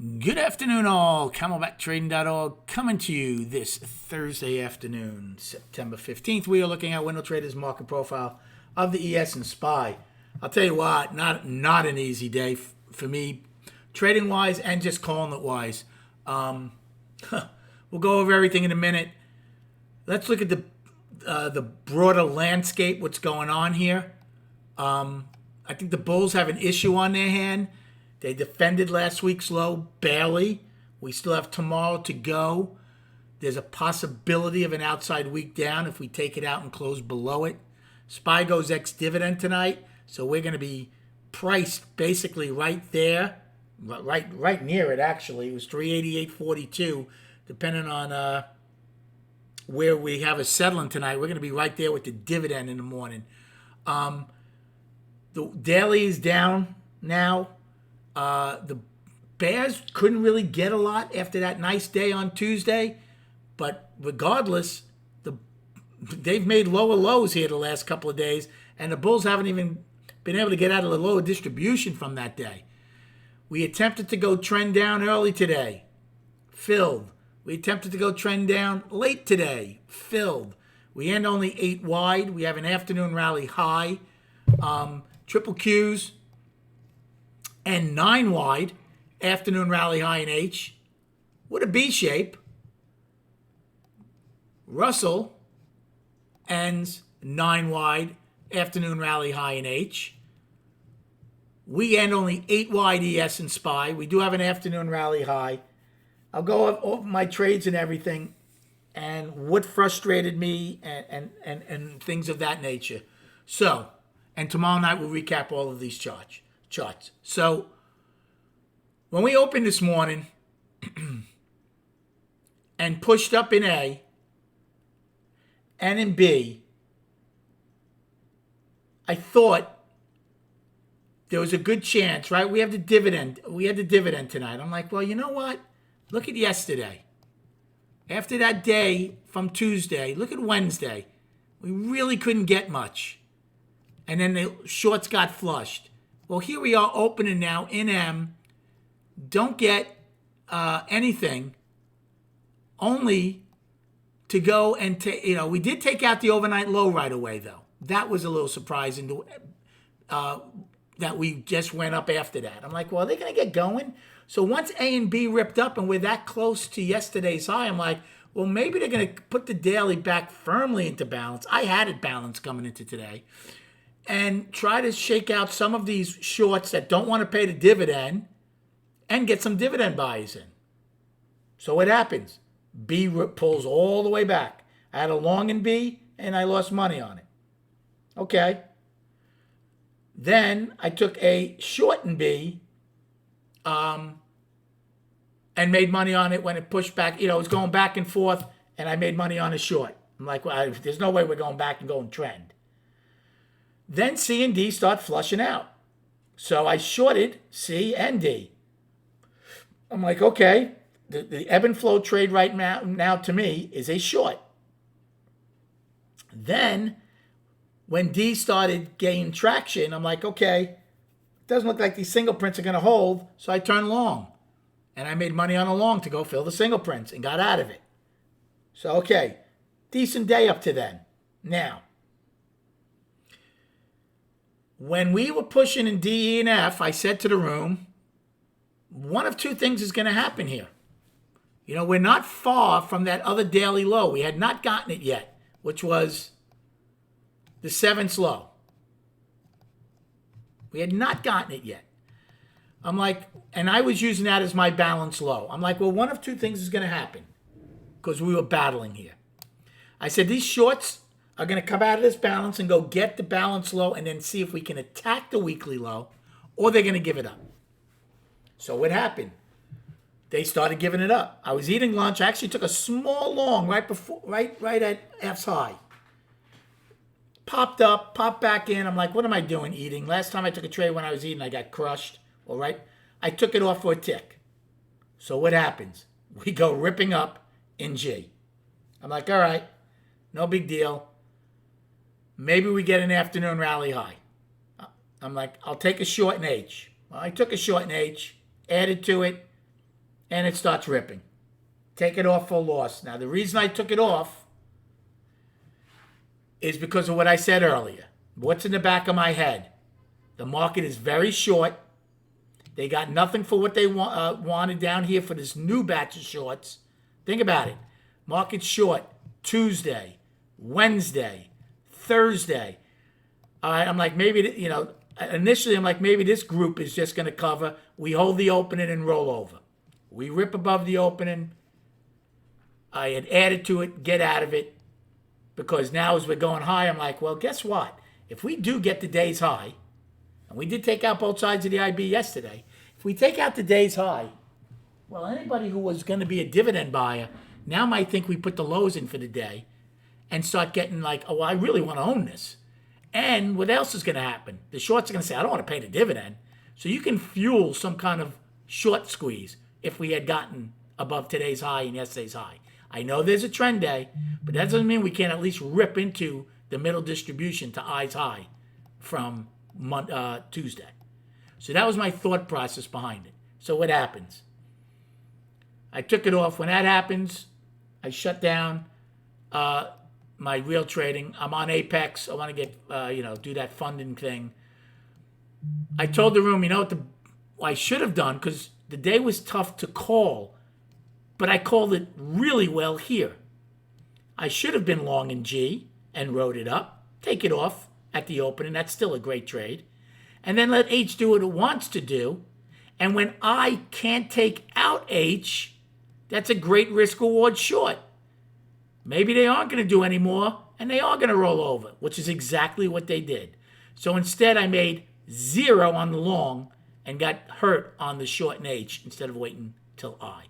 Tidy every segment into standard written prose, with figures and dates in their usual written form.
Good afternoon, all. CamelbackTrading.org coming to you this Thursday afternoon, September 15th. We are looking at Window Trader's market profile of the ES and SPY. I'll tell you what, not an easy day for me, trading-wise and just calling it wise. We'll go over everything in a minute. Let's look at the broader landscape, what's going on here. I think the Bulls have an issue on their hand. They defended last week's low, barely. We still have tomorrow to go. There's a possibility of an outside week down if we take it out and close below it. SPY goes ex-dividend tonight, so we're going to be priced basically right there, right near it actually. It was 388.42, depending on where we have a settling tonight. We're going to be right there with the dividend in the morning. The daily is down now. The Bears couldn't really get a lot after that nice day on Tuesday, but regardless, they've made lower lows here the last couple of days, and the Bulls haven't even been able to get out of the lower distribution from that day. We attempted to go trend down early today, filled. We attempted to go trend down late today, filled. We end only 8 wide. We have an afternoon rally high, triple Qs, and 9 wide, afternoon rally high in H, with a B shape. Russell ends 9 wide, afternoon rally high in H. We end only 8 wide ES and SPY. We do have an afternoon rally high. I'll go over my trades and everything and what frustrated me and things of that nature. So, and tomorrow night we'll recap all of these charts. So, when we opened this morning and pushed up in A and in B, I thought there was a good chance, right? We have the dividend. We had the dividend tonight. I'm like, well, you know what? Look at yesterday. After that day from Tuesday, look at Wednesday. We really couldn't get much. And then the shorts got flushed. Well, here we are opening now in M. Don't get anything, only to go and we did take out the overnight low right away, though. That was a little surprising that we just went up after that. I'm like, well, are they going to get going? So once A and B ripped up and we're that close to yesterday's high, I'm like, well, maybe they're going to put the daily back firmly into balance. I had it balanced coming into today. And try to shake out some of these shorts that don't want to pay the dividend and get some dividend buys in. So what happens? B pulls all the way back. I had a long in B and I lost money on it. Okay. Then I took a short in B and made money on it when it pushed back. It was going back and forth and I made money on a short. I'm like, well, there's no way we're going back and going trend. Then C and D start flushing out. So I shorted C and D. I'm like, okay, the ebb and flow trade right now to me is a short. Then when D started gaining traction, I'm like, okay, it doesn't look like these single prints are going to hold. So I turned long. And I made money on a long to go fill the single prints and got out of it. So, okay, decent day up to then. Now, when we were pushing in D, E, and F, I said to the room, one of two things is going to happen here. We're not far from that other daily low. We had not gotten it yet, which was the 7th low. We had not gotten it yet. I'm like, and I was using that as my balance low. I'm like, well, one of two things is going to happen because we were battling here. I said, these shorts are going to come out of this balance and go get the balance low and then see if we can attack the weekly low, or they're going to give it up. So what happened? They started giving it up. I was eating lunch. I actually took a small long right at F's high. Popped up, popped back in. I'm like, what am I doing eating? Last time I took a trade when I was eating, I got crushed. All right. I took it off for a tick. So what happens? We go ripping up in G. I'm like, all right, no big deal. Maybe we get an afternoon rally high. I'm like, I'll take a short in H. Well, I took a short in H, added to it, and it starts ripping. Take it off for loss. Now, the reason I took it off is because of what I said earlier. What's in the back of my head? The market is very short. They got nothing for what they wanted down here for this new batch of shorts. Think about it. Market short Tuesday, Wednesday, Thursday. All right, I'm like, maybe, initially I'm like, maybe this group is just going to cover. We hold the opening and roll over. We rip above the opening. I had added to it, get out of it. Because now as we're going high, I'm like, well, guess what? If we do get the day's high, and we did take out both sides of the IB yesterday, if we take out the day's high, well, anybody who was going to be a dividend buyer now might think we put the lows in for the day and start getting like, oh, I really want to own this. And what else is going to happen? The shorts are going to say, I don't want to pay the dividend. So you can fuel some kind of short squeeze if we had gotten above today's high and yesterday's high. I know there's a trend day, but that doesn't mean we can't at least rip into the middle distribution to eyes high from Tuesday. So that was my thought process behind it. So what happens? I took it off. When that happens, I shut down my real trading. I'm on Apex. I want to get, do that funding thing. I told the room, what I should have done, because the day was tough to call, but I called it really well here. I should have been long in G and rode it up, take it off at the opening. That's still a great trade. And then let H do what it wants to do. And when I can't take out H, that's a great risk-reward short. Maybe they aren't going to do any more, and they are going to roll over, which is exactly what they did. So instead, I made 0 on the long and got hurt on the short in H instead of waiting till I.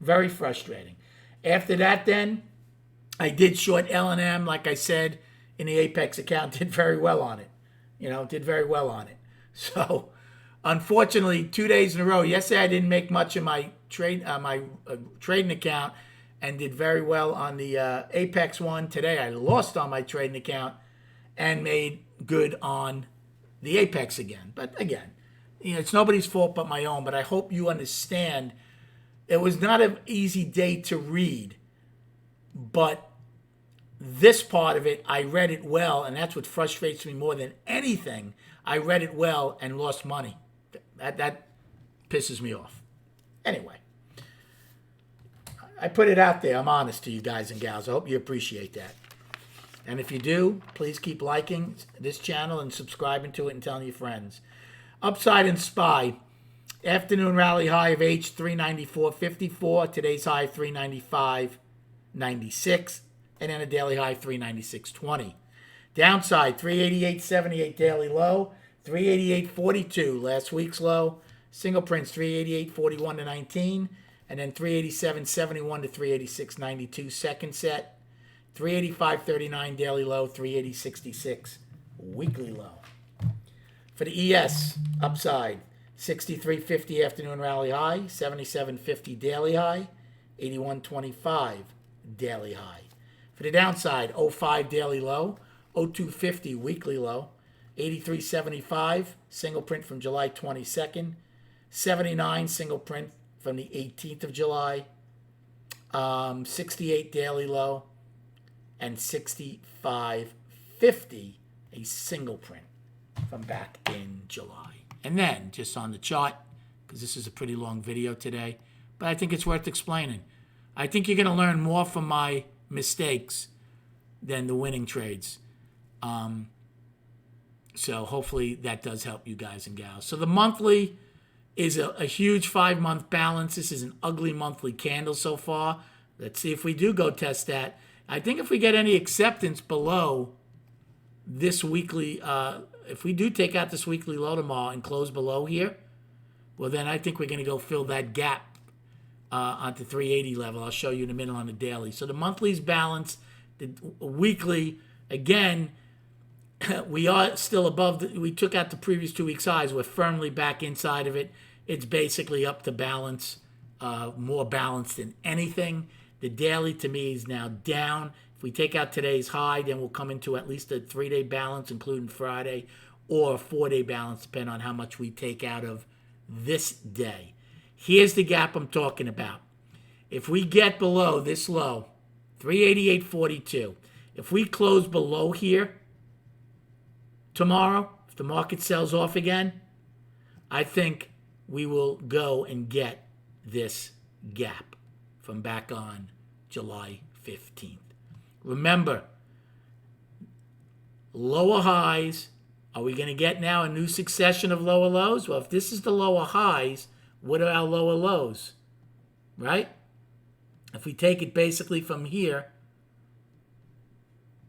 Very frustrating. After that, then, I did short L&M, like I said, in the Apex account, did very well on it. Did very well on it. So, unfortunately, 2 days in a row. Yesterday, I didn't make much in my trading account and did very well on the Apex one. Today, I lost on my trading account and made good on the Apex again. But again, it's nobody's fault but my own. But I hope you understand it was not an easy day to read. But this part of it, I read it well, and that's what frustrates me more than anything. I read it well and lost money. That pisses me off. Anyway, I put it out there. I'm honest to you guys and gals. I hope you appreciate that. And if you do, please keep liking this channel and subscribing to it and telling your friends. Upside and SPY. Afternoon rally high of H 394.54. Today's high 395.96. And then a daily high 396.20. Downside 388.78 daily low. 388.42 last week's low. Single prints 388.41 to 19. And then 387.71 to 386.92 second set. 385.39 daily low. 380.66 weekly low. For the ES, upside 63.50 afternoon rally high. 77.50 daily high. 81.25 daily high. For the downside, 05 daily low. 02.50 weekly low. 83.75 single print from July 22nd. 79 single print from the 18th of July. 68 daily low. And 65.50 a single print from back in July. And then, just on the chart, because this is a pretty long video today, but I think it's worth explaining. I think you're going to learn more from my mistakes than the winning trades. So hopefully that does help you guys and gals. So the monthly is a huge 5-month balance. This is an ugly monthly candle so far. Let's see if we do go test that. I think if we get any acceptance below this weekly, if we do take out this weekly low tomorrow and close below here, well, then I think we're going to go fill that gap onto 380 level. I'll show you in a minute on the daily. So the monthly's balanced. The weekly, again, we are still above. We took out the previous 2 weeks' highs. We're firmly back inside of it. It's basically up to balance, more balanced than anything. The daily, to me, is now down. If we take out today's high, then we'll come into at least a 3-day balance, including Friday, or a 4-day balance, depending on how much we take out of this day. Here's the gap I'm talking about. If we get below this low, 388.42, if we close below here tomorrow, if the market sells off again, I think we will go and get this gap from back on July 15th. Remember, lower highs. Are we going to get now a new succession of lower lows? Well, if this is the lower highs, what are our lower lows? Right? If we take it basically from here,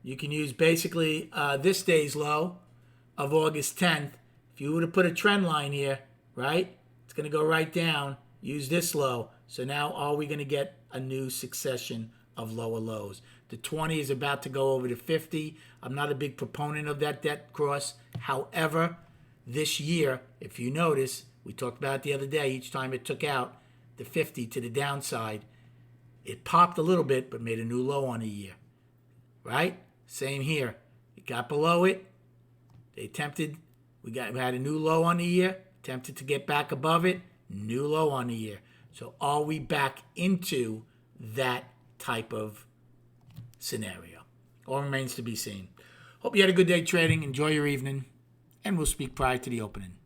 you can use basically this day's low of August 10th. If you were to put a trend line here, right, it's going to go right down. Use this low. So now are we going to get a new succession of lower lows? The 20 is about to go over to 50. I'm not a big proponent of that debt cross. However, this year, if you notice, we talked about it the other day, each time it took out the 50 to the downside, it popped a little bit, but made a new low on the year, right? Same here. It got below it. They attempted, we had a new low on the year, attempted to get back above it, new low on the year. So are we back into that type of scenario? All remains to be seen. Hope you had a good day trading. Enjoy your evening, and we'll speak prior to the opening.